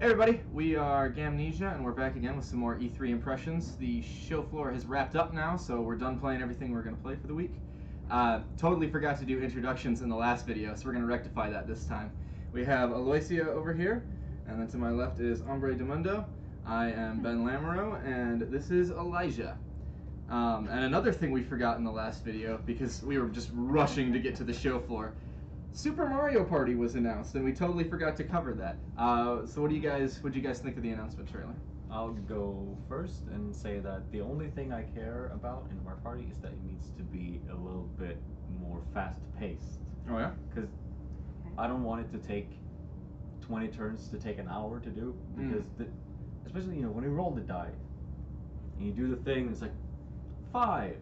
Hey everybody, we are Gamnesia, and we're back again with some more E3 impressions. The show floor has wrapped up now, so we're done playing everything we're going to play for the week. Totally forgot to do introductions in the last video, so we're going to rectify that this time. We have Aloysia over here, and then to my left is Hombre de Mundo. I am Ben Lamoureux, and this is Elijah. And another thing we forgot in the last video, because we were just rushing to get to the show floor, Super Mario Party was announced, and we totally forgot to cover that. So what do you guys think of the announcement trailer? I'll go first and say that the only thing I care about in Mario Party is that it needs to be a little bit more fast-paced. Oh yeah? Because I don't want it to take 20 turns to take an hour to do, because especially when you roll the die and you do the thing, it's like 5.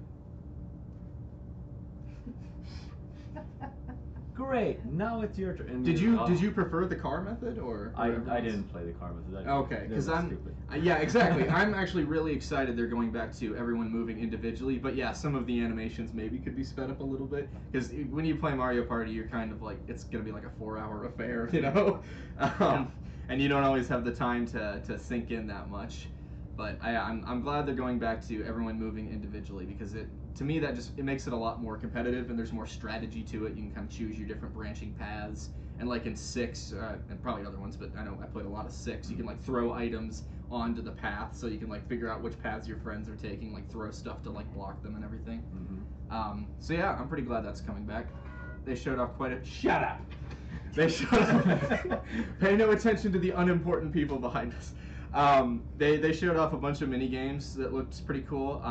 Great, now it's your turn. Did you prefer the car method or? I didn't play the car method. Okay, because stupid. Yeah, exactly. I'm actually really excited they're going back to everyone moving individually. But yeah, some of the animations maybe could be sped up a little bit, because when you play Mario Party, you're kind of like, it's gonna be like a 4-hour affair, you know. And you don't always have the time to sink in that much. But I'm glad they're going back to everyone moving individually, because to me that it makes it a lot more competitive, and there's more strategy to it. You can kind of choose your different branching paths, and like in 6 and probably other ones, but I know I played a lot of 6. You can like throw items onto the path, so you can like figure out which paths your friends are taking, like throw stuff to like block them and everything. So yeah, I'm pretty glad that's coming back. They showed off quite a shut up. They showed off, pay no attention to the unimportant people behind us. They showed off a bunch of mini games that looked pretty cool.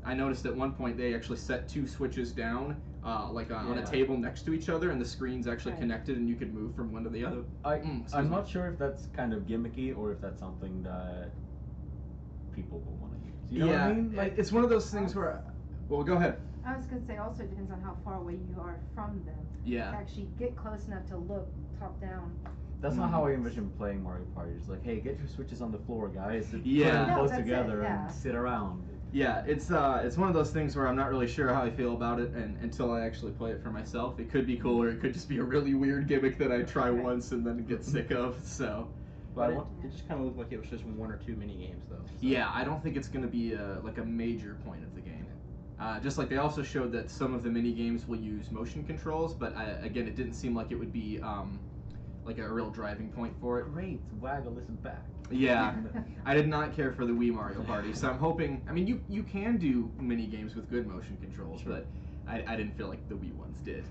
I noticed at one point they actually set 2 switches down, on a table next to each other, and the screens actually connected, and you could move from one to the other. I'm not sure if that's kind of gimmicky or if that's something that people will want to use. You know what I mean? Like, it's one of those things where. Well, go ahead. I was going to say, also it depends on how far away you are from them. Yeah. To actually get close enough to look top down. That's not how I envision playing Mario Party. It's like, hey, get your switches on the floor, guys. Put Yeah. them close together and sit around. Yeah, it's one of those things where I'm not really sure how I feel about it until I actually play it for myself. It could be cool, or it could just be a really weird gimmick that I try once and then get sick of. So. But it just kind of looked like it was just 1 or 2 mini games, though. So. Yeah, I don't think it's going to be like a major point of the game. Just like they also showed that some of the mini games will use motion controls, but again, it didn't seem like it would be like a real driving point for it. Great, Waggle is back. Yeah, I did not care for the Wii Mario Party, so I'm hoping. I mean, you can do mini games with good motion controls, but I didn't feel like the Wii ones did.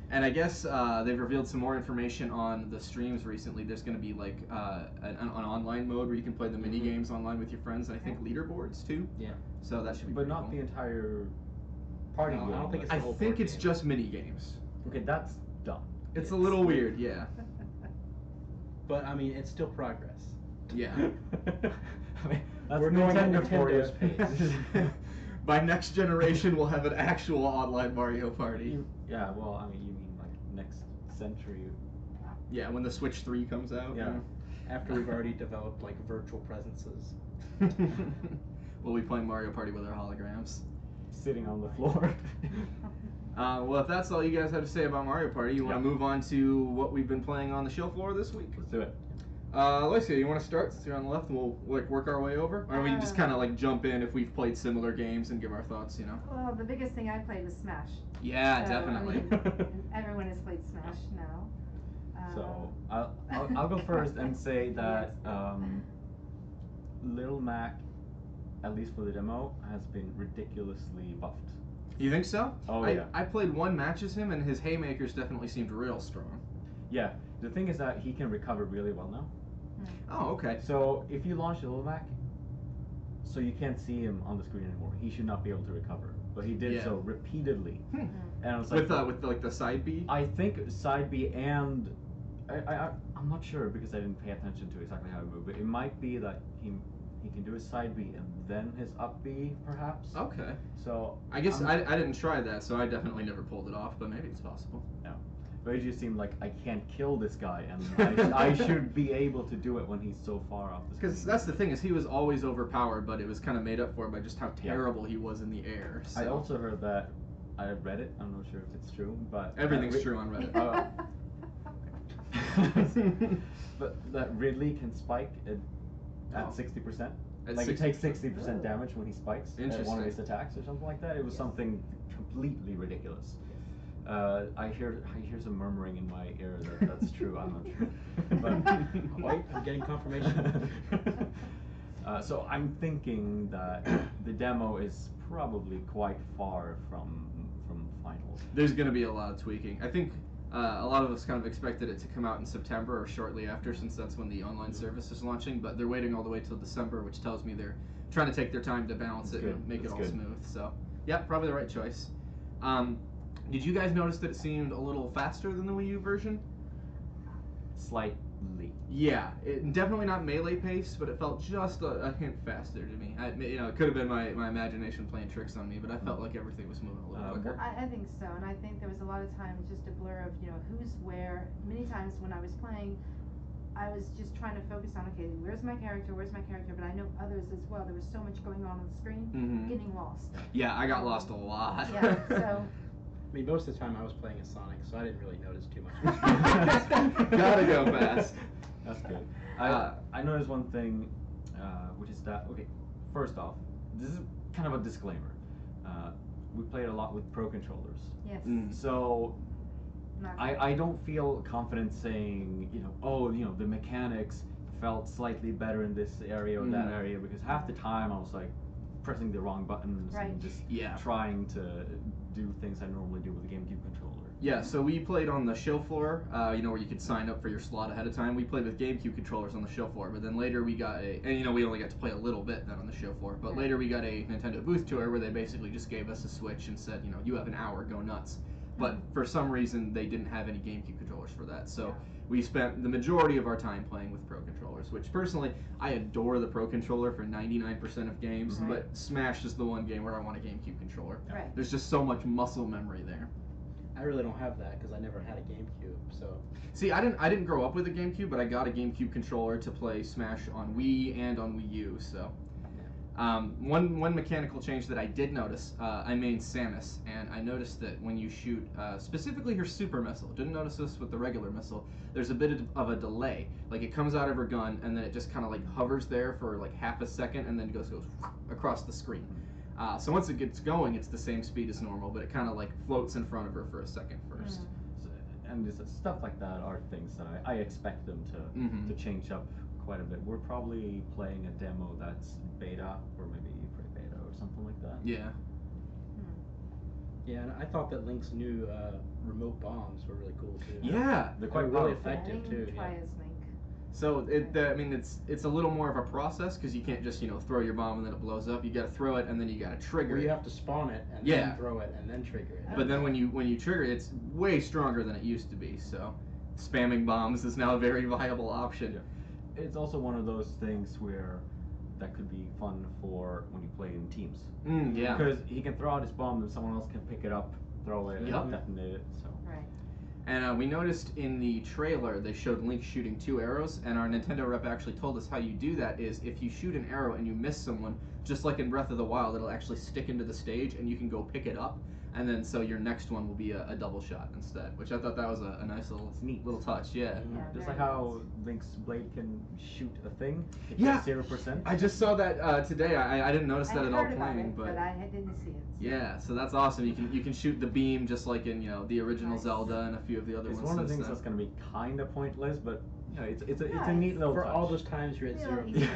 And I guess they've revealed some more information on the streams recently. There's going to be like an online mode where you can play the mini games online with your friends, and I think leaderboards too. Yeah. So that should be. But not cool. the entire party game. I don't think it's. I think it's just mini games. Okay, that's dumb. It's a little weird, yeah. But I mean, it's still progress. Yeah. I mean, that's We're going at Nintendo's pace. By next generation, we'll have an actual online Mario Party. Yeah, well, I mean, you mean like next century. Yeah, when the Switch 3 comes out. Yeah. After we've already developed like virtual presences. We'll be playing Mario Party with our holograms. Sitting on the floor. Well, if that's all you guys have to say about Mario Party, you want to move on to what we've been playing on the show floor this week? Let's do it. Aloysia, you want to start since you're on the left, and we'll like work our way over? Or we just kind of like jump in if we've played similar games and give our thoughts, you know? Well, the biggest thing I played was Smash. Yeah, So, definitely. I mean, everyone has played Smash now. So I'll go first and say that Little Mac, at least for the demo, has been ridiculously buffed. You think so? Oh, yeah. I played 1 match as him, and his haymakers definitely seemed real strong. Yeah, the thing is that he can recover really well now. Oh, okay. So if you launch Little Mac, so you can't see him on the screen anymore, he should not be able to recover. But he did so repeatedly. And I was like, with like the side B? I think side B, and I'm not sure because I didn't pay attention to exactly how he moved, but it might be that he can do his side B and then his up B, perhaps. Okay. So I guess I didn't try that, so I definitely never pulled it off, but maybe it's possible. Yeah. But it just seemed like I can't kill this guy, and I should be able to do it when he's so far off the screen. Because that's the thing, is he was always overpowered, but it was kind of made up for by just how terrible he was in the air. So. I also heard that, I read it, I'm not sure if it's true, but... Everything's true on Reddit. But that Ridley can spike at Oh. 60%. At Like it takes 60%. 60% damage when he spikes at one of Interesting. his attacks or something like that. It was something completely ridiculous. I hear some murmuring in my ear that that's true. I'm not sure. But Wait, I'm getting confirmation. so I'm thinking that the demo is probably quite far from final. There's going to be a lot of tweaking. I think a lot of us kind of expected it to come out in September or shortly after, since that's when the online service is launching. But they're waiting all the way till December, which tells me they're trying to take their time to balance That's it good. and make That's it all good. smooth. So, yeah, probably the right choice. Did you guys notice that it seemed a little faster than the Wii U version? Slightly. Yeah, definitely not melee pace, but it felt just a hint faster to me. It could have been my imagination playing tricks on me, but I felt like everything was moving a little quicker. I think so, and I think there was a lot of times just a blur of, who's where. Many times when I was playing, I was just trying to focus on, okay, where's my character, but I know others as well. There was so much going on the screen, getting lost. Yeah, I got lost a lot. Yeah, so... I mean, most of the time I was playing as Sonic, so I didn't really notice too much. Gotta go fast. That's good. I noticed one thing, which is that, okay, first off, this is kind of a disclaimer. We played a lot with Pro controllers. Yes. So Not I don't feel confident saying, the mechanics felt slightly better in this area or that area, because half the time I was like pressing the wrong buttons Right. and just Yeah. trying to do things I normally do with a GameCube controller. Yeah, so we played on the show floor, where you could sign up for your slot ahead of time. We played with GameCube controllers on the show floor, but then later we got we only got to play a little bit then on the show floor, but later we got a Nintendo booth tour where they basically just gave us a Switch and said, you have an hour, go nuts. But for some reason, they didn't have any GameCube controllers for that, so we spent the majority of our time playing with Pro controllers, which personally, I adore the Pro controller for 99% of games, but Smash is the one game where I want a GameCube controller. Right. There's just so much muscle memory there. I really don't have that because I never had a GameCube, so. See, I didn't grow up with a GameCube, but I got a GameCube controller to play Smash on Wii and on Wii U. So, one mechanical change that I did notice, I main Samus, and I noticed that when you shoot specifically her super missile, didn't notice this with the regular missile. There's a bit of a delay. Like it comes out of her gun, and then it just kind of like hovers there for like half a second, and then goes across the screen. So once it gets going, it's the same speed as normal, but it kind of like floats in front of her for a second first. So, and just stuff like that are things that I expect them to change up quite a bit. We're probably playing a demo that's beta or maybe pre-beta or something like that. Yeah. Yeah, and I thought that Link's new remote bombs were really cool too. Yeah. They're quite really powerful. effective too. Try Yeah. as Link. So it's a little more of a process because you can't just throw your bomb and then it blows up. You got to throw it and then you got to trigger Where it. you have to spawn it and Yeah. then throw it and then trigger it. But then when you trigger it, it's way stronger than it used to be. So spamming bombs is now a very viable option. Yeah. It's also one of those things where that could be fun for when you play in teams. Yeah. Because he can throw out his bomb and someone else can pick it up, throw it, Yep. and detonate it. So. Right. And we noticed in the trailer they showed Link shooting 2 arrows, and our Nintendo rep actually told us how you do that is if you shoot an arrow and you miss someone, just like in Breath of the Wild, it'll actually stick into the stage and you can go pick it up, and then so your next one will be a double shot instead, which I thought that was a nice little touch. Yeah. Yeah, Just very like how Link's blade can shoot a thing. It Yeah. gets 0%. I just saw that today. I didn't notice I that at all heard about playing, it, but I didn't see it. yeah, so that's awesome. You can shoot the beam just like in the original Nice. Zelda and a few of the other It's ones. one of the since things that's then. going to be kind of pointless, but it's a Yeah, neat little For touch. all those times you're at Really 0. easy.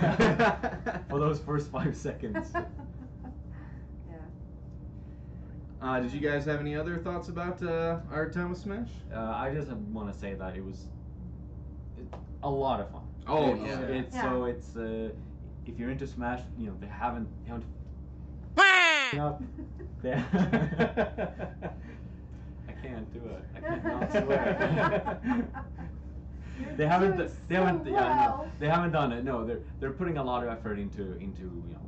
For those first 5 seconds. Yeah. Did you guys have any other thoughts about our time with Smash? I just want to say that it was a lot of fun. Oh, It's- yeah. It's Yeah. so it's if you're into Smash, they haven't up. They I can't do it. I can't not swear. They haven't done it. No, they're putting a lot of effort into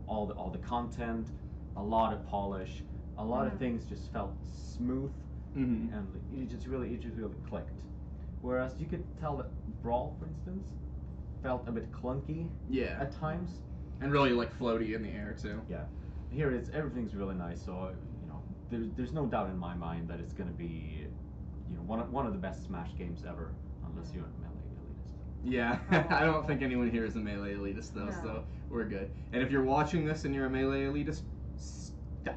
all the content, a lot of polish, a lot of things just felt smooth, Mm-hmm. and it just really clicked. Whereas you could tell that Brawl, for instance, felt a bit clunky Yeah. at times. And really like floaty in the air too. Yeah, here everything's really nice. So there's no doubt in my mind that it's gonna be one of the best Smash games ever, unless you're in melee. Yeah, I don't think anyone here is a melee elitist though, No. so we're good. And if you're watching this and you're a melee elitist, stop.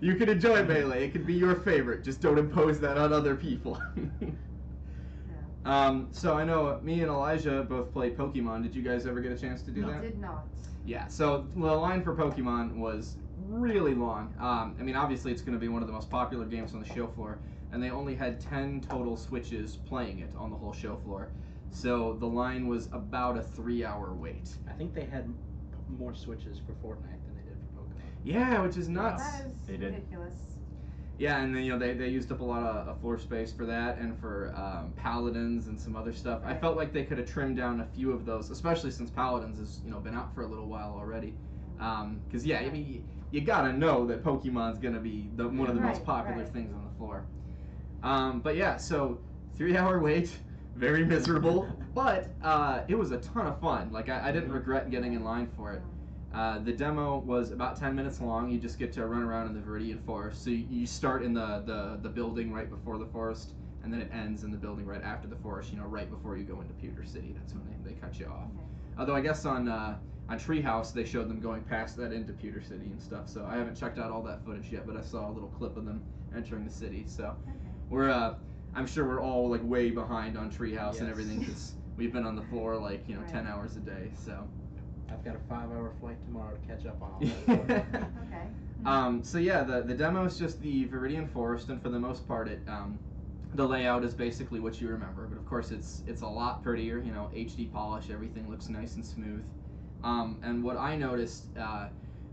You can enjoy melee; it can be your favorite. Just don't impose that on other people. So I know me and Elijah both played Pokemon. Did you guys ever get a chance to do No. that? Did not. Yeah. So the line for Pokemon was really long. I mean, obviously it's going to be one of the most popular games on the show floor, and they only had 10 total Switches playing it on the whole show floor. So the line was about a 3-hour wait. I think they had more Switches for Fortnite than they did for Pokemon. Yeah, which is nuts. That is They did. ridiculous. Yeah, and then they used up a lot of floor space for that and for Paladins and some other stuff. I felt like they could have trimmed down a few of those, especially since Paladins has been out for a little while already. Because yeah, I mean you gotta know that Pokemon's gonna be one of the most Right, popular right. things on the floor. But yeah, so 3-hour wait, very miserable, but it was a ton of fun. Like I didn't regret getting in line for it. The demo was about 10 minutes long. You just get to run around in the Viridian Forest. So you start in the building right before the forest, and then it ends in the building right after the forest, right before you go into Pewter City. That's when they cut you off. Okay. Although I guess on Treehouse they showed them going past that into Pewter City and stuff. So I haven't checked out all that footage yet, but I saw a little clip of them entering the city. So we're I'm sure we're all like way behind on Treehouse and Yes. everything because we've been on the floor like Right. 10 hours a day. So. I've got a 5-hour flight tomorrow to catch up on all that. Okay. So yeah, the demo is just the Viridian Forest, and for the most part, the layout is basically what you remember. But of course, it's a lot prettier. HD polish, everything looks nice and smooth. And what I noticed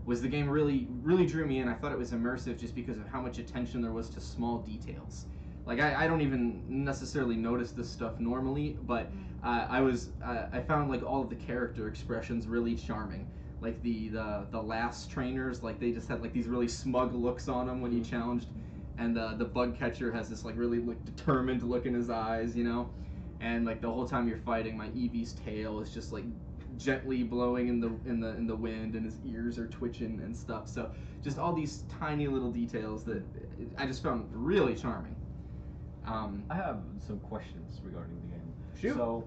was the game really drew me in. I thought it was immersive just because of how much attention there was to small details. Like I don't even necessarily notice this stuff normally, but I found like all of the character expressions really charming. Like the last trainers, like they just had like these really smug looks on them when you challenged, and the bug catcher has this like really like determined look in his eyes, and like the whole time you're fighting, my Eevee's tail is just like gently blowing in the wind, and his ears are twitching and stuff. So just all these tiny little details that I just found really charming. I have some questions regarding the game. Shoot. So,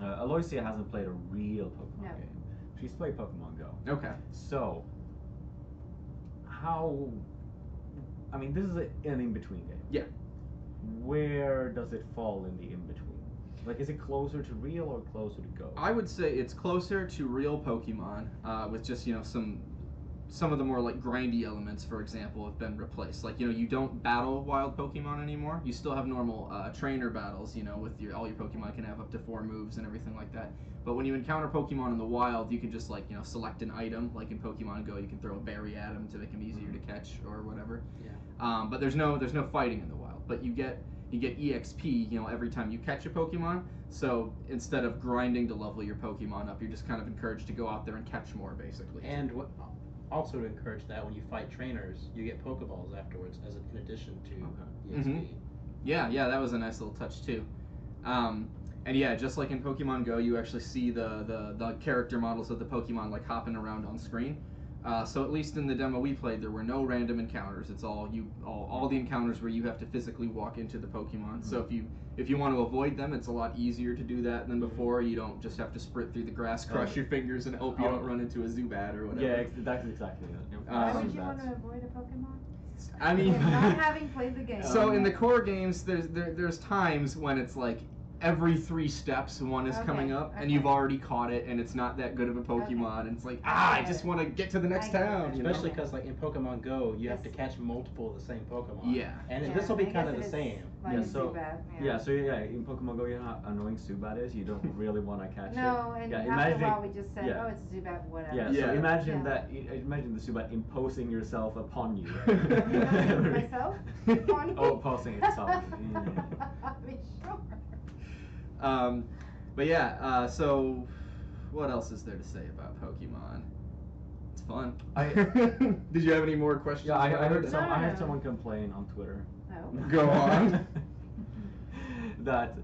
Aloysia hasn't played a real Pokemon No. game. She's played Pokemon Go. Okay. So, how? I mean, this is an in-between game. Yeah. Where does it fall in the in-between? Like, is it closer to real or closer to Go? I would say it's closer to real Pokemon, with just some of the more like grindy elements, for example, have been replaced. Like you don't battle wild Pokemon anymore. You still have normal trainer battles, with all your Pokemon can have up to 4 moves and everything like that. But when you encounter Pokemon in the wild, you can just select an item. Like in Pokemon Go, you can throw a berry at them to make them easier to catch or whatever. Yeah. But there's no fighting in the wild. But you get EXP, every time you catch a Pokemon. So instead of grinding to level your Pokemon up, you're just kind of encouraged to go out there and catch more, basically. And also to encourage that, when you fight trainers, you get Pokeballs afterwards as in addition to EXP. Mhm. Yeah, that was a nice little touch too. And yeah, just like in Pokemon Go, you actually see the character models of the Pokemon like hopping around on screen. So at least in the demo we played, there were no random encounters. It's all the encounters where you have to physically walk into the Pokemon. So if you want to avoid them, it's a lot easier to do that than before. You don't just have to sprint through the grass, crush your fingers, and hope you don't run into a Zubat or whatever. Yeah, that's exactly it. Why Um, would you want to avoid a Pokemon? I mean, Not having played the game. so in the core games, there's times when it's like every 3 steps one is coming up, and you've already caught it, and it's not that good of a Pokemon, and it's like, I just want to get to the next I get it. town. Especially because, like in Pokemon Go, you have to Yes. catch multiple of the same Pokemon. Yeah. And Yeah, this will be I kind guess of the it is same. Like Yeah, a so- Zubat, Yeah, in Pokemon Go, you know how annoying Zubat is? You don't really want to catch No, it. and Yeah, after imagine- a while we just said, yeah. oh, it's a Zubat, whatever. Yeah, Yeah. so imagine Yeah. imagine the Zubat imposing yourself upon you. Imagine myself upon you? Oh, posing itself. I mean, sure. But yeah, so what else is there to say about Pokemon? It's fun. Did you have any more questions? Yeah, I about heard it? I heard someone complain on Twitter. Oh. Go on. That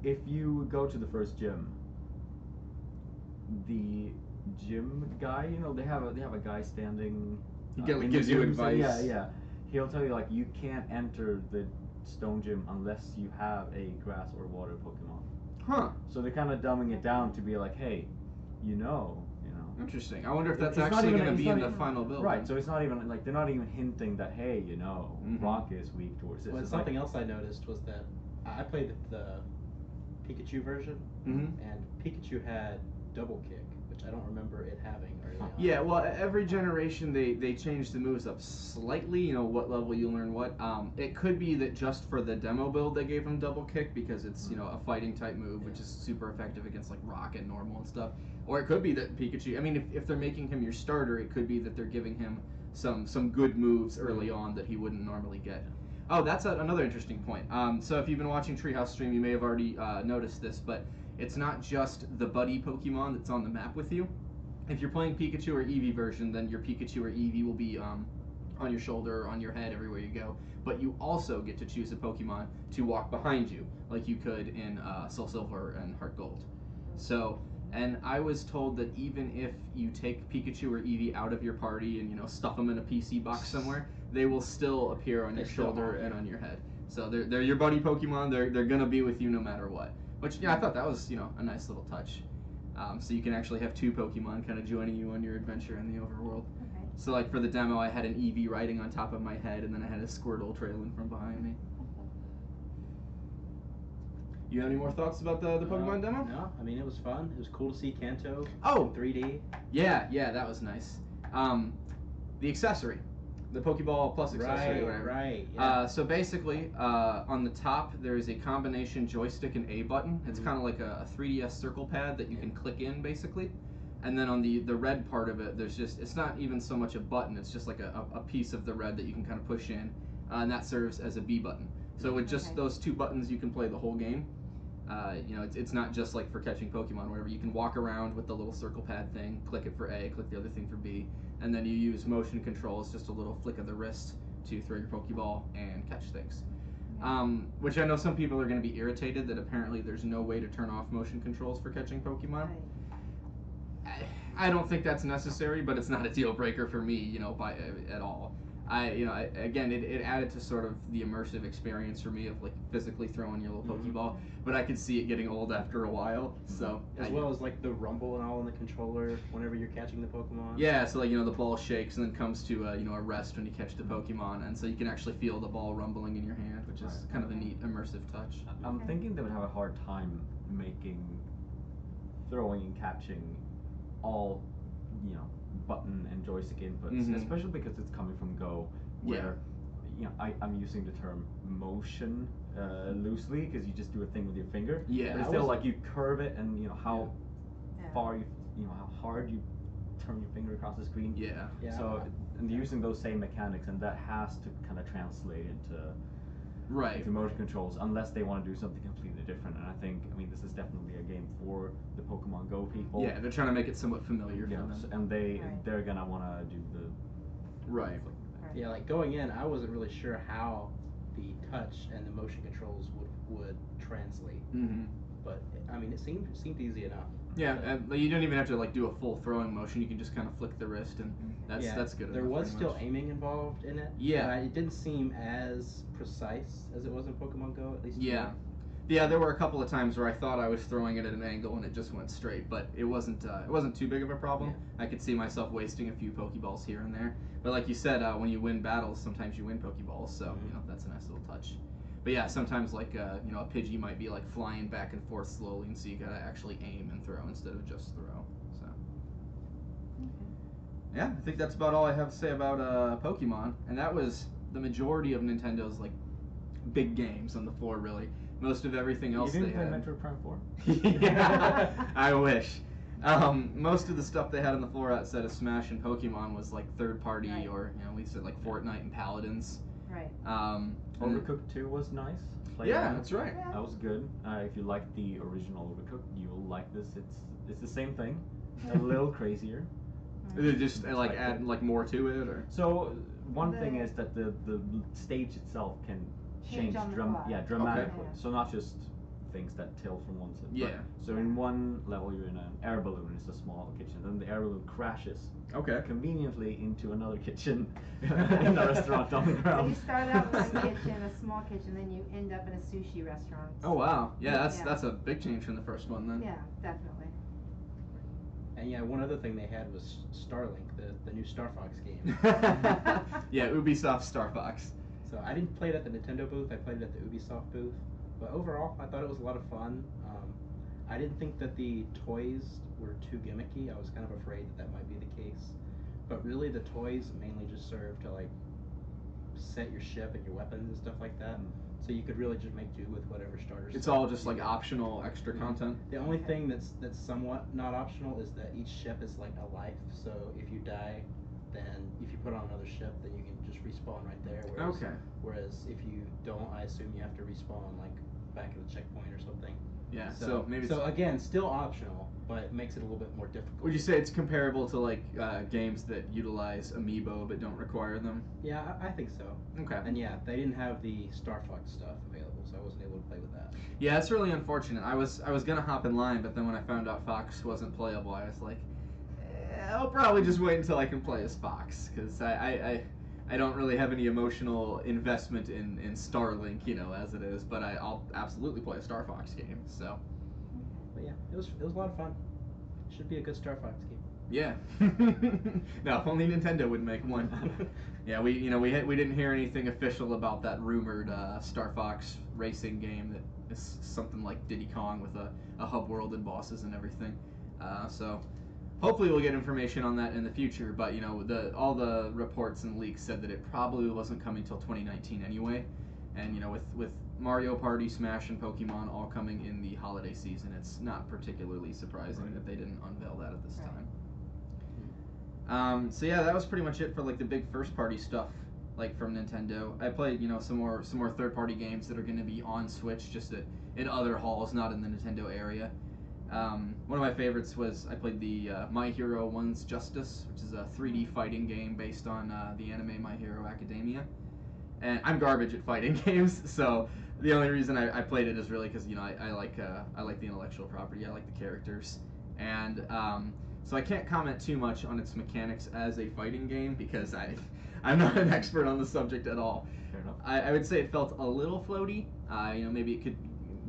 if you go to the first gym, the gym guy, they have a guy standing. He in the gives you gym, so advice. yeah. He'll tell you like you can't enter the Stone Gym unless you have a grass or water Pokemon. Huh. So they're kind of dumbing it down to be like, hey, you know. Interesting. I wonder if that's It's not actually even- going to it's be not in the even- final build. Right, so it's not even like they're not even hinting that, hey, Rock is weak towards this. Well, It's something else I noticed was that I played the Pikachu version, Mhm. and Pikachu had double kick, which I don't remember it having early on. Yeah, well, every generation they change the moves up slightly. What level you learn what. It could be that just for the demo build they gave him double kick because it's a fighting type move, which is super effective against like rock and normal and stuff. Or it could be that Pikachu. I mean, if they're making him your starter, it could be that they're giving him some good moves early on that he wouldn't normally get. Oh, that's another interesting point. So if you've been watching Treehouse Stream, you may have already noticed this, but it's not just the buddy Pokemon that's on the map with you. If you're playing Pikachu or Eevee version, then your Pikachu or Eevee will be on your shoulder or on your head everywhere you go. But you also get to choose a Pokemon to walk behind you, like you could in Soul Silver and Heart Gold. So, and I was told that even if you take Pikachu or Eevee out of your party and stuff them in a PC box somewhere, they will still appear on your shoulder and on your head. So they're your buddy Pokemon. They're gonna be with you no matter what. Which I thought that was a nice little touch. So you can actually have two Pokemon kind of joining you on your adventure in the overworld. Okay. So like for the demo, I had an Eevee riding on top of my head, and then I had a Squirtle trailing from behind me. You have any more thoughts about the Pokemon demo? No, I mean it was fun. It was cool to see Kanto Oh! in 3D. Yeah, that was nice. The accessory. The Pokeball Plus accessory. or whatever. Right. Yeah. So basically, on the top there is a combination joystick and A button. It's kind of like a 3DS circle pad that you can click in basically. And then on the red part of it, it's not even so much a button, it's just like a piece of the red that you can kind of push in. And that serves as a B button. So with just those two buttons you can play the whole game. It's not just like for catching Pokemon or whatever. You can walk around with the little circle pad thing, click it for A, click the other thing for B, and then you use motion controls, just a little flick of the wrist to throw your Pokeball and catch things. Which I know some people are going to be irritated that apparently there's no way to turn off motion controls for catching Pokemon. I don't think that's necessary, but it's not a deal breaker for me, at all. Again, it added to sort of the immersive experience for me of like physically throwing your little Pokeball, but I could see it getting old after a while. So as well as like the rumble and all in the controller whenever you're catching the Pokemon. Yeah, so like the ball shakes and then comes to a rest when you catch the Pokemon, and so you can actually feel the ball rumbling in your hand, which is kind of a neat immersive touch. I'm thinking they would have a hard time making throwing and catching all button and joystick inputs, especially because it's coming from Go, where I'm using the term motion loosely because you just do a thing with your finger. Yeah, but it's still like you curve it, and how far how hard you turn your finger across the screen. Yeah. So and using those same mechanics, and that has to kind of translate into motion controls, unless they want to do something completely different. And I mean this is definitely a game for the Pokemon Go people. Yeah, they're trying to make it somewhat familiar for them. And they're gonna want to do the Yeah, like going in, I wasn't really sure how the touch and the motion controls would translate. But I mean, it seemed easy enough. Yeah, and you don't even have to like do a full throwing motion. You can just kind of flick the wrist, and that's good. There was still aiming involved in it. Yeah, but it didn't seem as precise as it was in Pokemon Go, at least. Yeah, there were a couple of times where I thought I was throwing it at an angle and it just went straight, but it wasn't too big of a problem. Yeah. I could see myself wasting a few Pokeballs here and there. But like you said, when you win battles, sometimes you win Pokeballs, so that's a nice little touch. But yeah, sometimes like a Pidgey might be like flying back and forth slowly, and so you gotta actually aim and throw instead of just throw. So yeah, I think that's about all I have to say about Pokemon, and that was the majority of Nintendo's like big games on the floor, really. Most of everything else they had. You didn't play Metroid Prime 4? Yeah, I wish. Most of the stuff they had on the floor outside of Smash and Pokemon was like third party, or we said like Fortnite and Paladins. Right. Overcooked 2 was nice. That's right. Yeah. That was good. If you like the original Overcooked, you'll like this. It's the same thing, a little crazier. They just like add like more to it, or so one thing is that the stage itself can change dramatically. Okay. So not just things that tilt from one side. Yeah. So in one level you're in an air balloon, it's a small kitchen. Then the air balloon crashes Okay. conveniently into another kitchen in a restaurant on the So ground. you start out with one kitchen, a small kitchen, then you end up in a sushi restaurant. Oh wow. Yeah, Yeah. that's a big change from the first one then. Yeah, definitely. And yeah, one other thing they had was Starlink, the new Star Fox game. Yeah, Ubisoft Star Fox. So I didn't play it at the Nintendo booth. I played it at the Ubisoft booth. But overall, I thought it was a lot of fun. I didn't think that the toys were too gimmicky. I was kind of afraid that that might be the case. But really, the toys mainly just serve to like set your ship and your weapons and stuff like that. So you could really just make do with whatever starter. It's stuff all just you like got. optional extra content. The only thing that's somewhat not optional is that each ship is like a life. So if you die, then if you put on another ship, then you can just respawn right there. Whereas, Okay. Whereas if you don't, I assume you have to respawn like back at the checkpoint or something. Yeah. So maybe. So again, still optional, but it makes it a little bit more difficult. Would you say it's comparable to like games that utilize amiibo but don't require them? Yeah, I think so. Okay. And yeah, they didn't have the Star Fox stuff available, so I wasn't able to play with that. Yeah, it's really unfortunate. I was gonna hop in line, but then when I found out Fox wasn't playable, I was like, I'll probably just wait until I can play as Fox, because I don't really have any emotional investment in Starlink, you know, as it is. But I'll absolutely play a Star Fox game. So. But yeah, it was a lot of fun. Should be a good Star Fox game. Yeah. No, if only Nintendo would make one. Yeah, we didn't hear anything official about that rumored Star Fox racing game that is something like Diddy Kong with a hub world and bosses and everything. So hopefully we'll get information on that in the future. But you know, all the reports and leaks said that it probably wasn't coming till 2019 anyway. And you know, with Mario Party, Smash, and Pokemon all coming in the holiday season, it's not particularly surprising that they didn't unveil that at this time. So yeah, that was pretty much it for like the big first-party stuff, like from Nintendo. I played, you know, some more third-party games that are going to be on Switch, just in other halls, not in the Nintendo area. One of my favorites was I played the My Hero One's Justice, which is a 3D fighting game based on the anime My Hero Academia. And I'm garbage at fighting games, so the only reason I played it is really because, you know, I like the intellectual property, I like the characters, and so I can't comment too much on its mechanics as a fighting game because I'm not an expert on the subject at all. Fair enough. I would say it felt a little floaty. You know, maybe it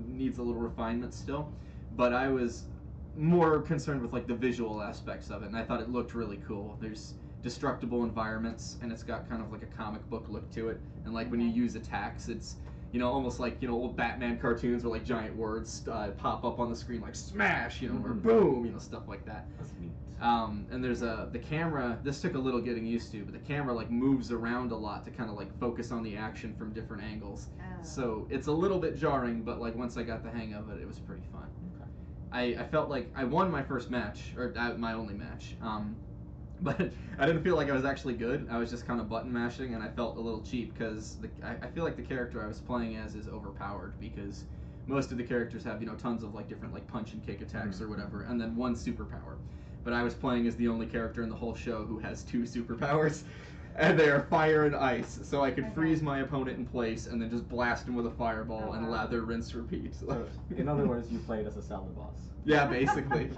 needs a little refinement still, but I was more concerned with like the visual aspects of it, and I thought it looked really cool. There's destructible environments, and it's got kind of like a comic book look to it, and like when you use attacks, it's, you know, almost like, you know, old Batman cartoons where like giant words pop up on the screen like smash, you know, or boom, you know, stuff like that. That's neat. And there's the camera, this took a little getting used to, but the camera like moves around a lot to kind of like focus on the action from different angles. So it's a little bit jarring, but like once I got the hang of it, it was pretty fun. I felt like I won my first match, or my only match, but I didn't feel like I was actually good. I was just kind of button mashing, and I felt a little cheap because I feel like the character I was playing as is overpowered because most of the characters have, you know, tons of like different like punch and kick attacks or whatever, and then one superpower. But I was playing as the only character in the whole show who has 2 superpowers, and they are fire and ice. So I could freeze my opponent in place and then just blast him with a fireball and lather, rinse, repeat. So, in other words, you played as a salad boss. Yeah, basically.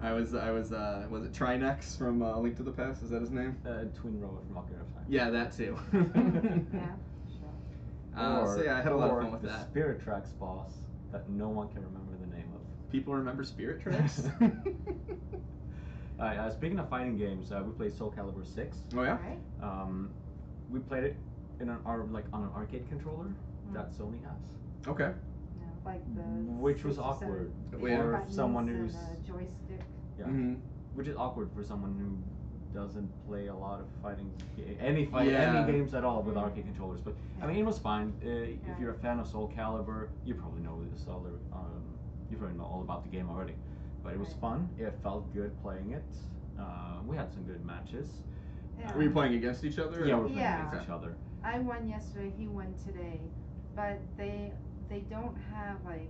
I was it Trinex from Link to the Past? Is that his name? Twin Road from Ocarina of Time. Yeah, that too. Yeah, sure. So yeah, I had a lot of fun with the that. Spirit Tracks boss that no one can remember the name of. People remember Spirit Tracks? Speaking of fighting games, we played Soul Calibur 6. Oh yeah? Right. We played it on an arcade controller that Sony has. Okay. Yeah, like the Which was 6 or awkward 7 for buttons someone and who's- a joystick. Yeah. Mm-hmm. Which is awkward for someone who doesn't play a lot of any games at all with arcade controllers. But I mean, it was fine. If you're a fan of Soul Calibur, you probably know this all. You probably know all about the game already. But it was fun. It felt good playing it. We had some good matches. Yeah. Were you playing against each other? Yeah, we're playing Yeah. against each other. I won yesterday, he won today, but they don't have like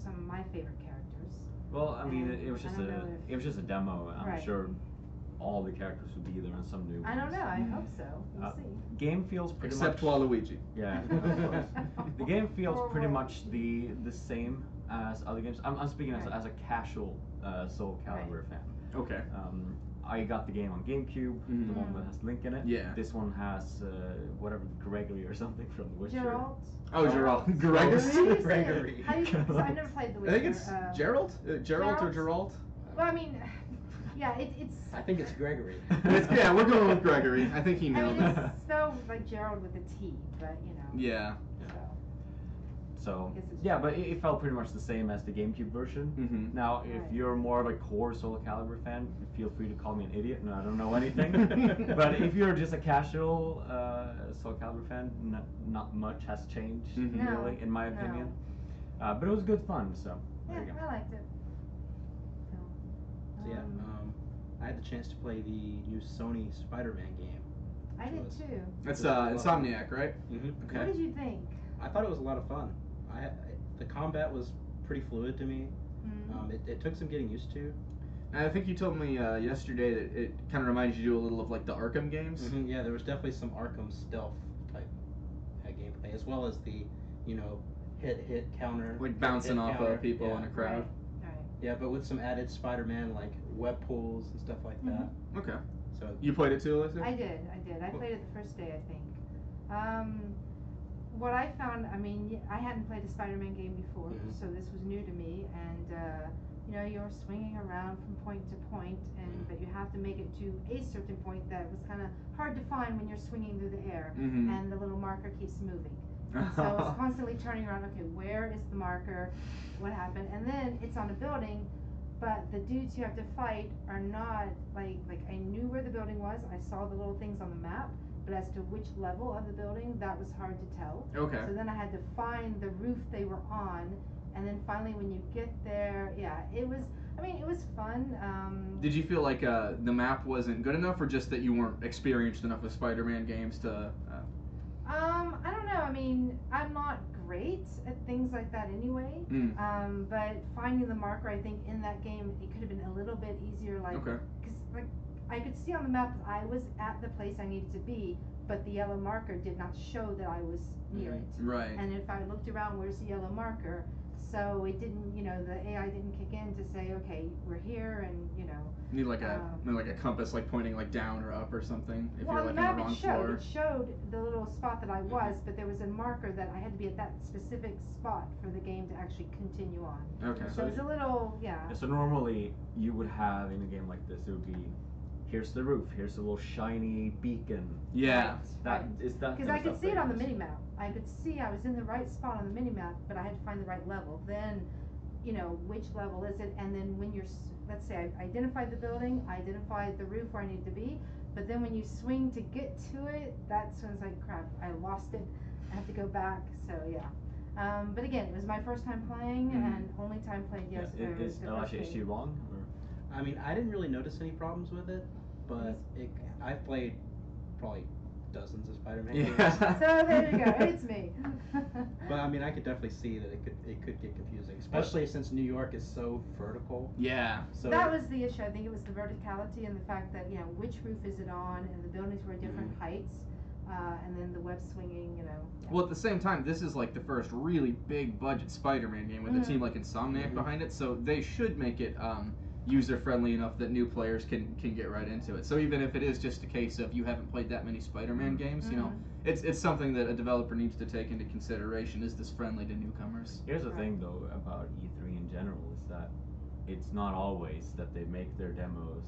some of my favorite characters. Well, I mean, it was I just don't know it was just a demo. I'm Right. sure all the characters would be there and some new ones. I don't know, I hope so. We'll see. Game feels pretty Except much. Waluigi. Yeah, of course. The game feels pretty much the same as other games. I'm speaking Right. as a casual Soul Calibur fan. Okay. I got the game on GameCube, the one that has Link in it. Yeah. This one has whatever, Gregory or something from The Witcher. Geralt. Oh, Geralt. How do Gregory. you say it? Gregory. How do you, 'cause I've never played The I Witcher. think it's Geralt. Geralt or Geralt. Well, I mean, yeah, it's. I think it's Gregory. Yeah, we're going with Gregory. I think he I nailed mean, it. it's spelled like Gerald with a T, but you know. Yeah. So Guess it's yeah, but it felt pretty much the same as the GameCube version. Mhm. Now, if Right. you're more of a core Soul Calibur fan, feel free to call me an idiot. No, I don't know anything. But if you're just a casual Soul Calibur fan, not much has changed Mhm. No, really, in my no. opinion. But it was good fun. So Yeah, there you go. I liked it. So yeah, I had the chance to play the new Sony Spider-Man game. I did was- too. That's It was a lot of fun. Insomniac, right? Mm-hmm. Okay. What did you think? I thought it was a lot of fun. The combat was pretty fluid to me. Mm. It took some getting used to. And I think you told me yesterday that it kind of reminds you a little of like the Arkham games. Mm-hmm. Yeah, there was definitely some Arkham stealth type gameplay, as well as the, hit counter. Like bouncing hit off counter, of people yeah. in a crowd. Right. Yeah, but with some added Spider-Man like web pools and stuff like that. Okay. So You played it too, Alyssa? I did. I played it the first day, I think. What I found, I mean, I hadn't played a Spider-Man game before, Mhm. so this was new to me, and you're swinging around from point to point, and but you have to make it to a certain point that was kind of hard to find when you're swinging through the air, Mhm. and the little marker keeps moving. And so it's constantly turning around. Okay, where is the marker? What happened? And then it's on a building, but the dudes you have to fight are not like I knew where the building was. I saw the little things on the map, but as to which level of the building, that was hard to tell. Okay. So then I had to find the roof they were on, and then finally when you get there, yeah, it was. I mean, it was fun. Did you feel like the map wasn't good enough, or just that you weren't experienced enough with Spider-Man games to? I don't know. I mean, I'm not great at things like that anyway. But finding the marker, I think in that game, it could have been a little bit easier. Like, Okay. because like I could see on the map that I was at the place I needed to be, but the yellow marker did not show that I was near it. Right. And if I looked around, where's the yellow marker? So it didn't, the AI didn't kick in to say, okay, we're here, and Need like a compass, like pointing like down or up or something. If well, you're on like the on map the wrong it showed. floor. It showed the little spot that I was, but there was a marker that I had to be at that specific spot for the game to actually continue on. Okay. So it's a little, yeah. Yeah, so normally you would have in a game like this, it would be, here's the roof, here's a little shiny beacon. Yeah. That is that. Because I could see it on the mini map. I could see I was in the right spot on the mini map, but I had to find the right level. Then, which level is it? And then when let's say I identified the building, I identified the roof where I needed to be, but then when you swing to get to it, that's when it's like, crap, I lost it. I have to go back. So yeah. But again, it was my first time playing, and only time played yesterday. Is she wrong? Or? I mean, I didn't really notice any problems with it, but I've played probably dozens of Spider-Man games. Yeah. So there you go. It's me. But I mean, I could definitely see that it could get confusing, especially since New York is so vertical. Yeah. So that was the issue. I think it was the verticality and the fact that which roof is it on, and the buildings were different heights, and then the web swinging. Yeah. Well, at the same time, this is like the first really big budget Spider-Man game with a team like Insomniac behind it, so they should make it user friendly enough that new players can get right into it. So even if it is just a case of you haven't played that many Spider-Man games, it's something that a developer needs to take into consideration. Is this friendly to newcomers? Here's the thing though about E3 in general is that it's not always that they make their demos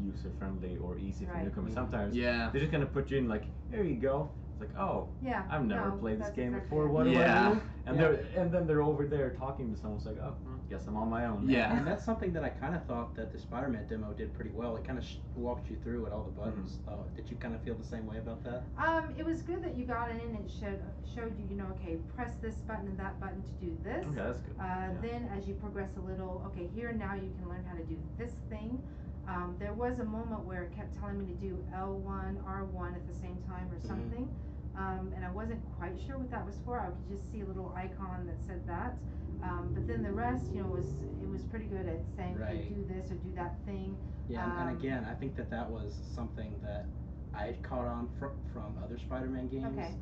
user friendly or easy for newcomers. Sometimes they're just gonna put you in like, here you go. It's like, oh, yeah, I've never played this game before. What do do I do? And and then they're over there talking to someone. It's like, oh, guess I'm on my own. Yeah. And that's something that I kind of thought that the Spider-Man demo did pretty well. It kind of walked you through it, all the buttons. Did you kind of feel the same way about that? It was good that you got in and it showed you, okay, press this button and that button to do this. Okay, that's good. Then as you progress a little, okay, here now you can learn how to do this thing. There was a moment where it kept telling me to do L1, R1 at the same time or something. And I wasn't quite sure what that was for. I could just see a little icon that said that. But then the rest, it was pretty good at saying, okay, do this or do that thing. Yeah, and again, I think that was something that I had caught on from other Spider-Man games. Okay.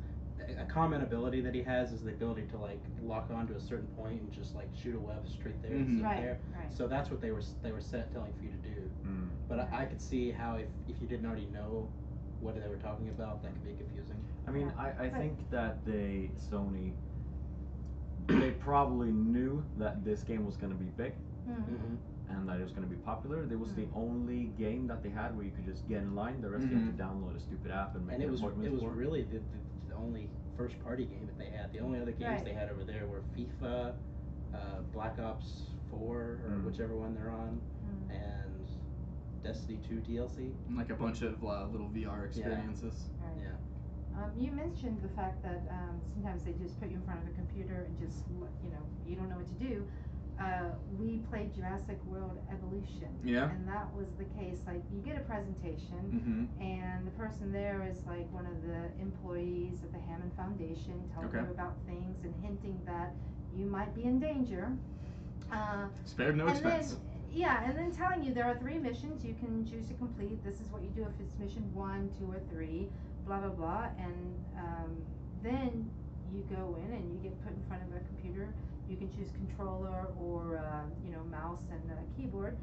a common ability that he has is the ability to like lock onto a certain point and just like shoot a web straight there and sit Right, there. right. So that's what they were set telling for you to do. Mm. But I Right. could see how if you didn't already know what they were talking about, that could be confusing. I mean, Yeah, I but- think that Sony, they probably knew that this game was going to be big Mm-hmm. and that it was going to be popular. It was the Mm. only game that they had where you could just get in line. The rest you had to download a stupid app and make And it was appointments for. really the only first party game that they had. The only other games Right. they had over there were FIFA, Black Ops 4 or whichever one they're on, Mm. and Destiny 2 DLC. Like a bunch of little VR experiences. Right. Yeah. You mentioned the fact that sometimes they just put you in front of a computer and just, you don't know what to do. We played Jurassic World Evolution. Yeah. And that was the case. Like, you get a presentation, Mm-hmm. and the person there is like one of the employees of the Hammond Foundation, telling Okay. you about things and hinting that you might be in danger. Spared no and expense. Then, yeah, and then telling you there are 3 missions you can choose to complete. This is what you do if it's mission 1, 2, or 3, blah blah blah. And then you go in and you get put in front of a computer. You can choose controller or mouse and keyboard.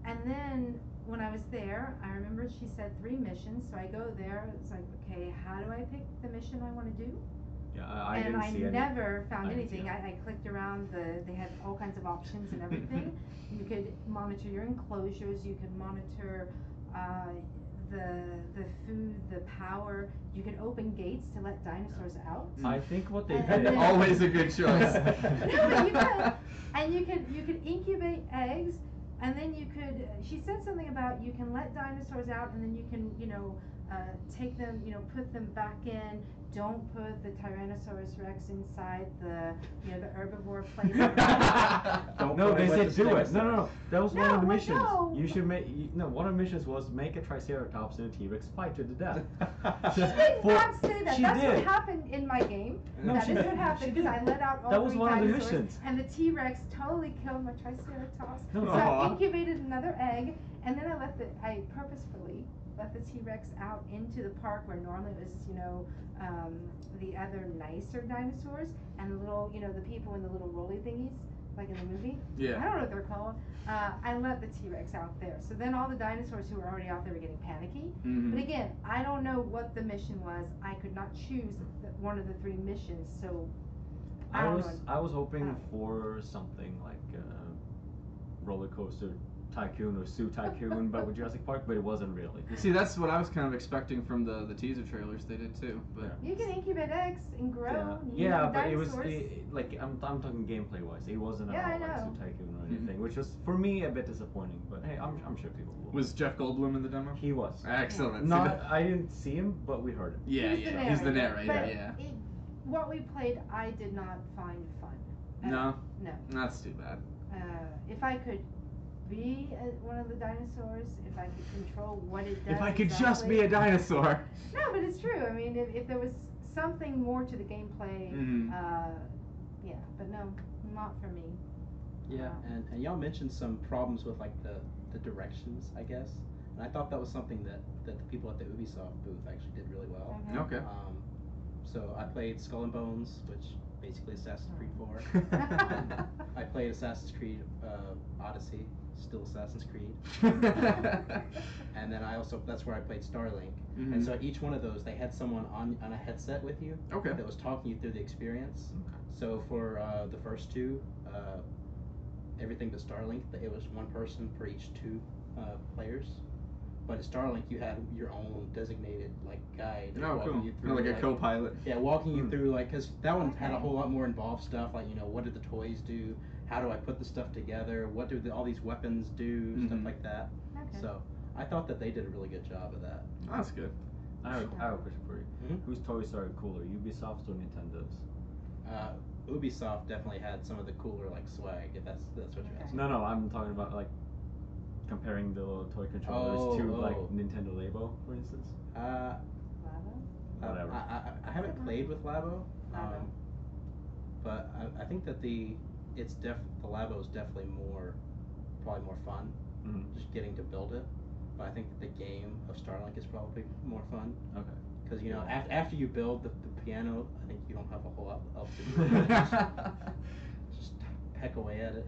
And then when I was there, I remember she said 3 missions. So I go there. It's like, okay, how do I pick the mission I want to do? Yeah, I And didn't see any. never found I didn't see anything. I clicked around they had all kinds of options and everything. You could monitor your enclosures, you could monitor the food, the power. You could open gates to let dinosaurs out. I think what they And did. then- Always a good choice. No, but you could. And you could incubate eggs, and then you could, she said something about you can let dinosaurs out, and then you can, take them, put them back in. Don't put the Tyrannosaurus Rex inside the herbivore place. Don't No, put they it with said the do it. No, Stegosaurus. no. That was one No, of the but missions. no. You should make. One of the missions was make a Triceratops and a T-Rex fight to the death. She did not say that. She That's did. what happened in my game. No, That she is did. what happened She because did. I let out all That was 3 one of the dinosaurs, missions. and the T-Rex totally killed my Triceratops. No. So Aw. I incubated another egg, and then I purposefully let the T-Rex out into the park where normally it was, the other nicer dinosaurs and the little, the people in the little rolly thingies, like in the movie. Yeah. I don't know what they're called. I let the T-Rex out there. So then all the dinosaurs who were already out there were getting panicky. Mhm. But again, I don't know what the mission was. I could not choose one of the 3 missions, so I don't know. I was hoping Oh. for something like Roller Coaster Tycoon or Zoo Tycoon, but with Jurassic Park, but it wasn't really. See, that's what I was kind of expecting from the teaser trailers they did too. But You can incubate eggs and grow. Yeah, new but it was dinosaurs. like I'm talking gameplay wise. It wasn't Yeah, I at all like know. Zoo Tycoon or anything, which was for me a bit disappointing. But hey, I'm sure people will. was Jeff Goldblum in the demo? He was. Excellent. See, Not I didn't see him, but we heard him. yeah, He's the yeah. He's the narrator. But Yeah. what we played, I did not find fun. No, No. that's too bad. If I could be one of the dinosaurs, if I could control what it does. If I could just be a dinosaur. No, but it's true. I mean, if there was something more to the gameplay, Mhm. yeah, but no, not for me. Yeah, and y'all mentioned some problems with like the directions, I guess. And I thought that was something that the people at the Ubisoft booth actually did really well. Okay. Okay. So I played Skull and Bones, which basically Assassin's Creed 4. I played Assassin's Creed Odyssey, still Assassin's Creed. And then that's where I played Starlink. Mhm. And so at each one of those, they had someone on a headset with you Okay. that was talking you through the experience. So for the first 2, everything but Starlink, it was 1 person for each 2 players. But at Starlink, you had your own designated guide Oh, walking cool. you through Like a co-pilot. Yeah, walking you through because that one had a Okay. whole lot more involved stuff. Like what did the toys do? How do I put the stuff together? What do all these weapons do? Stuff Mhm. like that. Okay. So I thought that they did a really good job of that. Oh, that's good. I have a question for you. Mhm. Whose toys are cooler, Ubisoft's or Nintendo's? Ubisoft definitely had some of the cooler swag. If that's what you're Okay. asking. No, I'm talking about comparing the little toy controllers to Oh. Nintendo Labo, for instance. Lava? Whatever. I haven't played with Labo, Labo. but I think that the Labo is definitely probably more fun. Mhm. Just getting to build it. But I think that the game of Starlink is probably more fun Okay. Because after you build the piano, I think you don't have a whole lot else to do. Just peck away at it.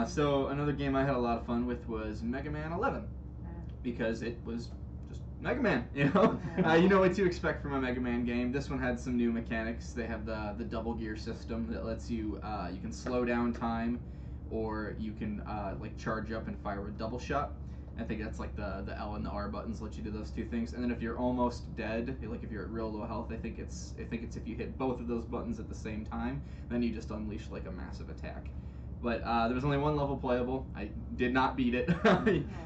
So another game I had a lot of fun with was Mega Man 11, because it was just Mega Man. You know what to expect from a Mega Man game. This one had some new mechanics. They have the double gear system that lets you you can slow down time, or you can like charge up and fire a double shot. I think that's like the L and the R buttons let you do those two things. And then if you're almost dead, like if you're at real low health, I think it's if you hit both of those buttons at the same time, then you just unleash like a massive attack. But there was only one level playable. I did not beat it.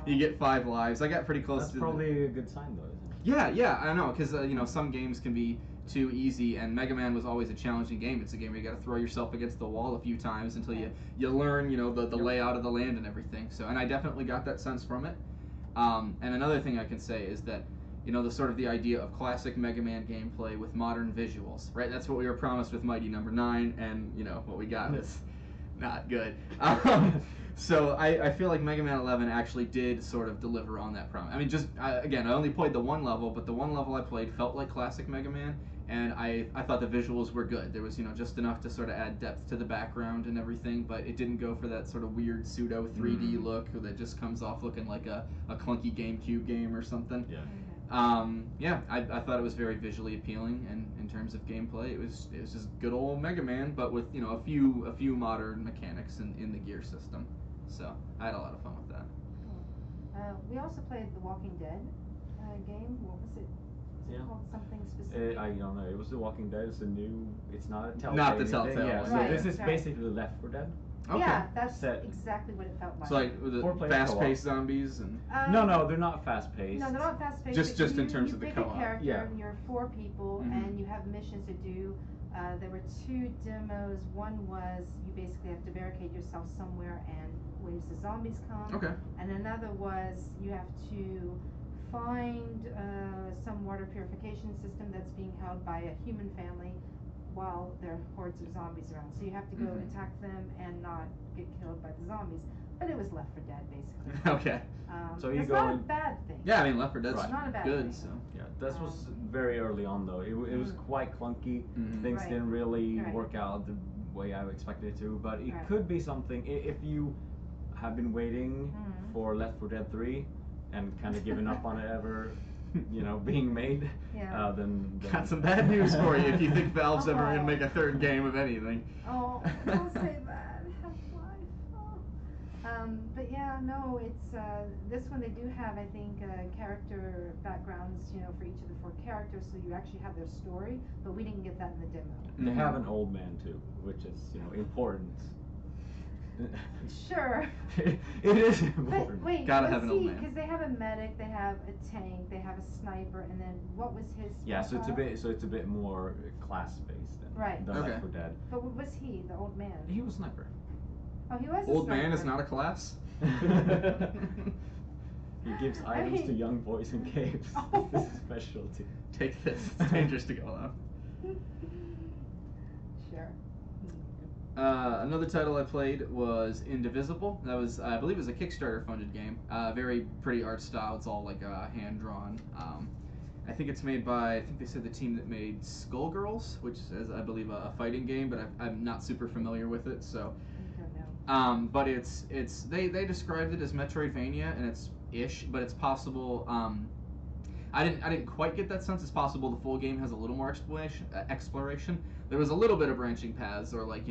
You get 5 lives. I got pretty close. That's probably a good sign, though, isn't it? Yeah, I know, because some games can be too easy, and Mega Man was always a challenging game. It's a game where you got to throw yourself against the wall a few times until you learn the layout of the land and everything. So, and I definitely got that sense from it. And another thing I can say is that the sort of the idea of classic Mega Man gameplay with modern visuals, right? That's what we were promised with Mighty Number 9, and what we got was not good. So I feel like Mega Man 11 actually did sort of deliver on that promise. I mean, again, I only played the one level, but the one level I played felt like classic Mega Man, and I thought the visuals were good. There was just enough to sort of add depth to the background and everything, but it didn't go for that sort of weird pseudo 3D look that just comes off looking like a clunky GameCube game or something. Yeah. I thought it was very visually appealing, and in terms of gameplay, it was just good old Mega Man, but with a few modern mechanics in the gear system. So I had a lot of fun with that. We also played the Walking Dead game. What was it? Was it called something specific? I don't know. It was The Walking Dead. It's not a Telltale. Not the Telltale thing. Yeah, one. so Right, this is right. basically Left 4 Dead. Okay. Yeah, that's Set. exactly what it felt like. So like the 4-player fast-paced zombies and. No, they're not fast-paced. No, they're not fast-paced. Just but in terms you of the pick co-op. a character, Yeah. and you're 4 people, and you have missions to do. There were 2 demos. One was you basically have to barricade yourself somewhere, and waves of zombies come. Okay. And another was you have to find some water purification system that's being held by a human family while there are hordes of zombies around. So you have to go attack them and not get killed by the zombies. But it was Left 4 Dead, basically. Okay. So you it's go not a and- bad thing. Yeah, I mean Left 4 Dead's Right. Not a bad good. thing. So. Yeah, this was very early on though. It was quite clunky. Things Right. didn't really Right. work out the way I expected it to. But it Right. could be something if you have been waiting for Left 4 Dead 3 and kind of given up on it ever, being made. Yeah. Then Got some bad news for you if you think Valve's ever gonna make a 3rd game of anything. Oh, don't say that. Half-Life. But yeah, no, it's this one they do have, I think, character backgrounds, for each of the 4 characters, so you actually have their story, but we didn't get that in the demo. they have an old man too, which is important. Sure. It is But important. wait, Gotta have an old man. because they have a medic, they have a tank, they have a sniper, and then what was his? Yeah, so profile? it's a bit more class based than Right. than Okay. Left 4 Dead. But what was he, the old man? He was sniper. Oh, he was. Old a man is sniper. not a class. He gives I items to mean- young boys in caves. Oh. This is specialty. Take this. It's dangerous to go on. Sure. Another title I played was Indivisible. That was, I believe, it was a Kickstarter funded game. Very pretty art style. It's all like hand drawn. I think it's made by, I think they said the team that made Skullgirls, which is, I believe, a fighting game, but I'm not super familiar with it. So, I don't know. but they described it as Metroidvania, and it's ish, but it's possible. I didn't quite get that sense. It's possible the full game has a little more exploration. There was a little bit of branching paths or like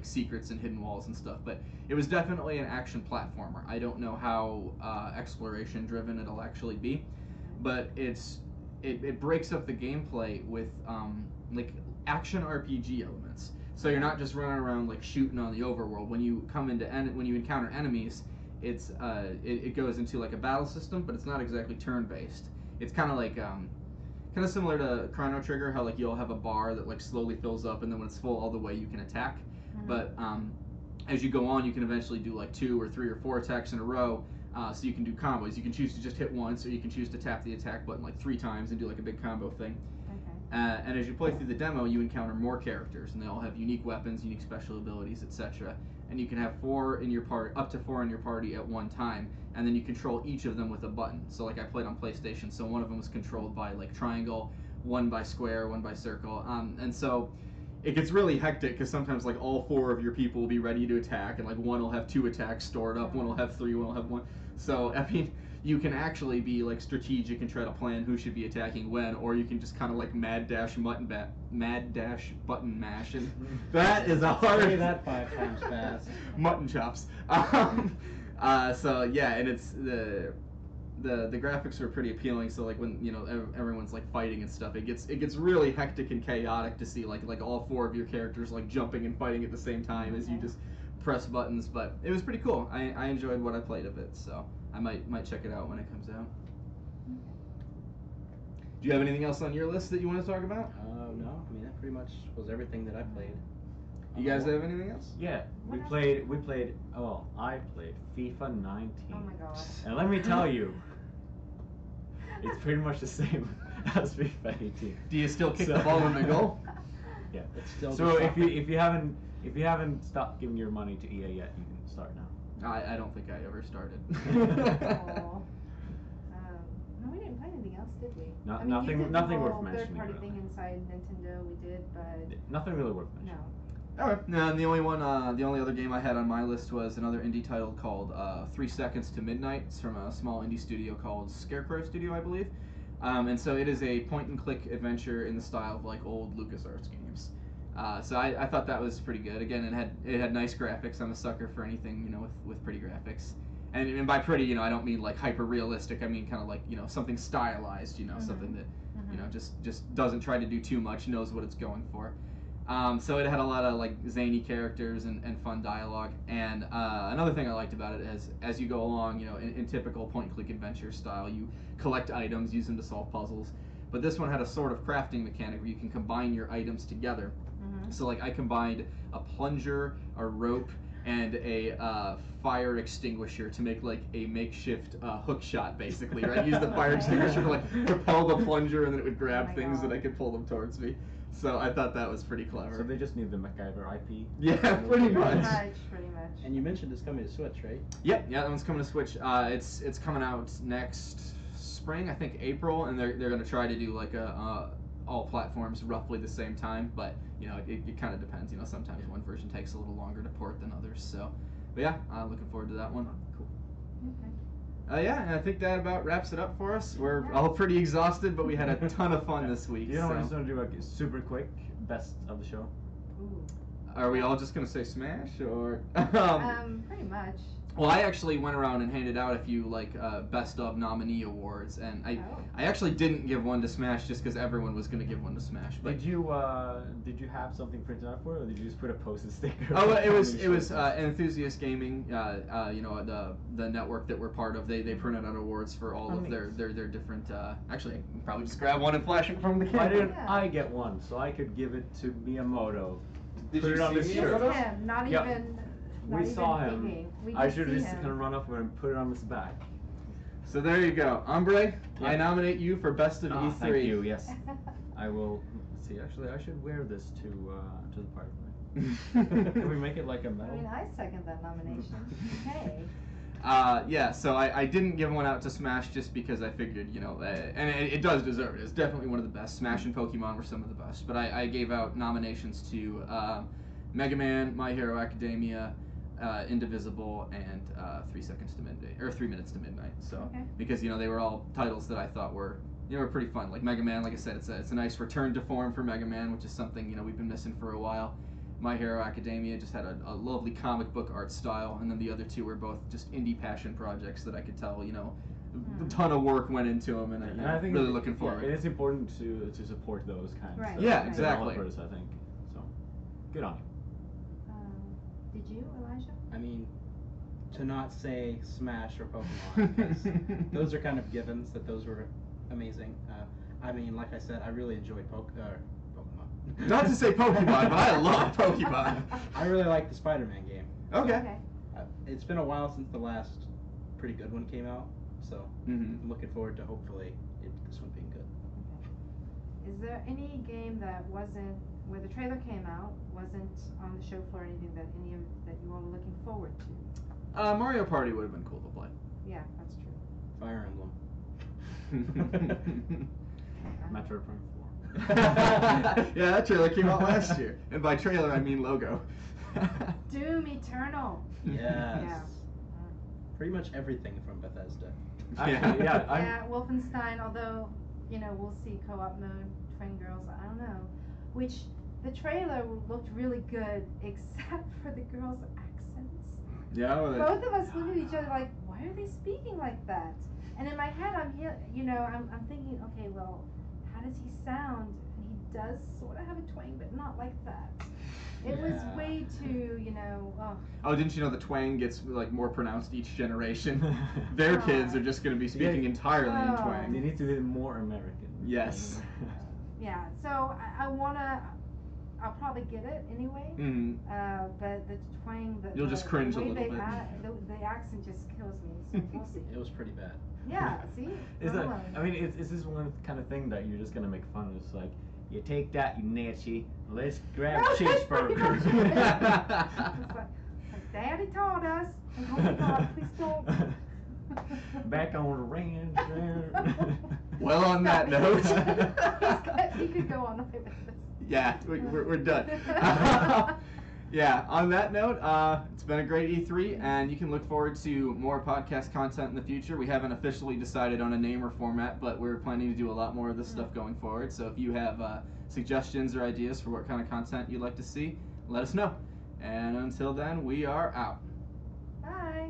secrets and hidden walls and stuff, but it was definitely an action platformer. I don't know how exploration driven it'll actually be, but it breaks up the gameplay with like action RPG elements. So you're not just running around like shooting on the overworld. When you when you encounter enemies, it goes into like a battle system, but it's not exactly turn based. It's kind of like kind of similar to Chrono Trigger, how like you'll have a bar that like slowly fills up, and then when it's full all the way, you can attack. But as you go on, you can eventually do like 2 or 3 or 4 attacks in a row. So you can do combos. You can choose to just hit once, or you can choose to tap the attack button like 3 times and do like a big combo thing. And as you play through the demo, you encounter more characters, and they all have unique weapons, unique special abilities, etc. And you can have up to four in your party at one time, and then you control each of them with a button. So like I played on PlayStation, so one of them was controlled by like triangle, one by square, one by circle, and so it gets really hectic because sometimes like all four of your people will be ready to attack, and like one will have 2 attacks stored up, one will have 3, one will have 1. So I mean, you can actually be like strategic and try to plan who should be attacking when, or you can just kind of like mad dash button mash, and that is a hard. Say that 5 times fast. Mutton chops. So yeah, and it's the graphics are pretty appealing. So like when everyone's like fighting and stuff, it gets really hectic and chaotic to see like all 4 of your characters like jumping and fighting at the same time as you just press buttons. But it was pretty cool. I enjoyed what I played of it, so I might check it out when it comes out. Do you have anything else on your list that you want to talk about? No, I mean that pretty much was everything that I played. You guys have anything else? Yeah, we played. Well, I played FIFA 19. Oh my gosh. And let me tell you, it's pretty much the same as FIFA 18. Do you still kick the ball in the goal? Yeah. It's still So just if you haven't stopped giving your money to EA yet, you can start now. I don't think I ever started. Aw. No, we didn't play anything else, did we? No- I mean, nothing- you did nothing the worth whole mentioning, third-party really. thing inside Nintendo, we did, but Nothing really worth mentioning. no. Alright, and the only other game I had on my list was another indie title called 3 Seconds to Midnight. It's from a small indie studio called Scarecrow Studio, I believe. And so it is a point-and-click adventure in the style of like old LucasArts games. So I thought that was pretty good. Again, it had nice graphics. I'm a sucker for anything with pretty graphics. And by pretty, I don't mean like hyper realistic. I mean kind of like something stylized. Something that just doesn't try to do too much. Knows what it's going for. So it had a lot of like zany characters and fun dialogue. And another thing I liked about it is as you go along, in typical point-and-click adventure style, you collect items, use them to solve puzzles. But this one had a sort of crafting mechanic where you can combine your items together. So like I combined a plunger, a rope, and a fire extinguisher to make like a makeshift hook shot, basically, right? Use the fire extinguisher to like propel the plunger, and then it would grab my things God. and I could pull them towards me. So I thought that was pretty clever. So they just need the MacGyver IP. Yeah, pretty Pretty much. pretty much. And you mentioned it's coming to Switch, right? Yep, yeah, that one's coming to Switch. It's coming out next spring, I think April, and they're gonna try to do like all platforms roughly the same time, but it kind of depends. Sometimes one version takes a little longer to port than others. So, but yeah, looking forward to that one. Cool. Okay. Yeah, and I think that about wraps it up for us. We're all pretty exhausted, but we had a ton of fun this week. You know, so. I'm just gonna do a super quick best of the show. Ooh. Are we all just gonna say Smash or? Pretty much. Well, I actually went around and handed out a few like best of nominee awards, and I actually didn't give one to Smash just because everyone was gonna give one to Smash. But Did you have something printed out for it, or did you just put a post-it sticker? oh, well, it was on the Enthusiast Gaming, the network that we're part of. They printed out awards for all of their different. Actually, I can probably just grab one and flash it from the show? Why camera. didn't I get one so I could give it to Miyamoto? Did Put you it on see this Miyamoto? shirt. Just him, not Yeah. even. We not saw even him. thinking. We I did should see just him. kind of run up and put it on his back. So there you go, Ombre. Yeah. I nominate you for best of Ah, E3. thank you. Yes, I will. Let's see, actually, I should wear this to the party. Can we make it like a I medal? mean, I second that nomination. Okay. Yeah, so I didn't give one out to Smash just because I figured, and it does deserve it. It's definitely one of the best. Smash and Pokemon were some of the best. But I gave out nominations to Mega Man, My Hero Academia, Indivisible, and 3 Seconds to Midnight, or 3 Minutes to Midnight. So Okay. because they were all titles that I thought were pretty fun. Like Mega Man, like I said, it's a nice return to form for Mega Man, which is something we've been missing for a while. My Hero Academia just had a lovely comic book art style, and then the other two were both just indie passion projects that I could tell a ton of work went into them, and And I think really looking forward. it is important to support those kinds Right. of Yeah, exactly. developers, I think. So, good on you. Did you, Elijah? I mean, to not say Smash or Pokemon, because those are kind of givens that those were amazing. I mean, like I said, I really enjoyed Pokemon. Not to say Pokemon, but I love Pokemon. I really like the Spider-Man game. Okay. It's been a while since the last pretty good one came out, so Mhm. I'm looking forward to hopefully this one being good. Is there any game that wasn't, where the trailer came out, wasn't on the show floor or anything that that you all were looking forward to? Mario Party would have been cool to play. Yeah, that's true. Fire Emblem. Metroid Prime 4. Yeah, that trailer came out last year. And by trailer, I mean logo. Doom Eternal. Yes. Yeah. Pretty much everything from Bethesda. Actually, yeah, Yeah, Wolfenstein, although, we'll see co-op mode, twin girls, I don't know. Which, the trailer looked really good, except for the girls' accents. Yeah, well, Both of us looked at each other like, why are they speaking like that? And in my head, I'm thinking, okay, well, how does he sound? And he does sort of have a twang, but not like that. It was Yeah. way too, ugh. Oh, didn't you know the twang gets like more pronounced each generation? Their kids are just going to be speaking entirely in Oh. twang. They need to be more American. Yes. Yeah, so I'll probably get it anyway. Mm. But the twang, You'll just cringe a way little they bit. The accent just kills me. So we'll see. It was pretty bad. Yeah, see? Is that? Alone. I mean, is this one kind of thing that you're just gonna make fun of? It's like, you take that, you Nancy. Let's grab No, a that's pretty much cheeseburger. it. It's like, Daddy taught us. And oh my God, please don't. Back on the ranch there. Well, on that note. He could go on with this. Yeah, we're done. Yeah, on that note, it's been a great E3, and you can look forward to more podcast content in the future. We haven't officially decided on a name or format, but we're planning to do a lot more of this stuff going forward. So if you have suggestions or ideas for what kind of content you'd like to see, let us know. And until then, we are out. Bye.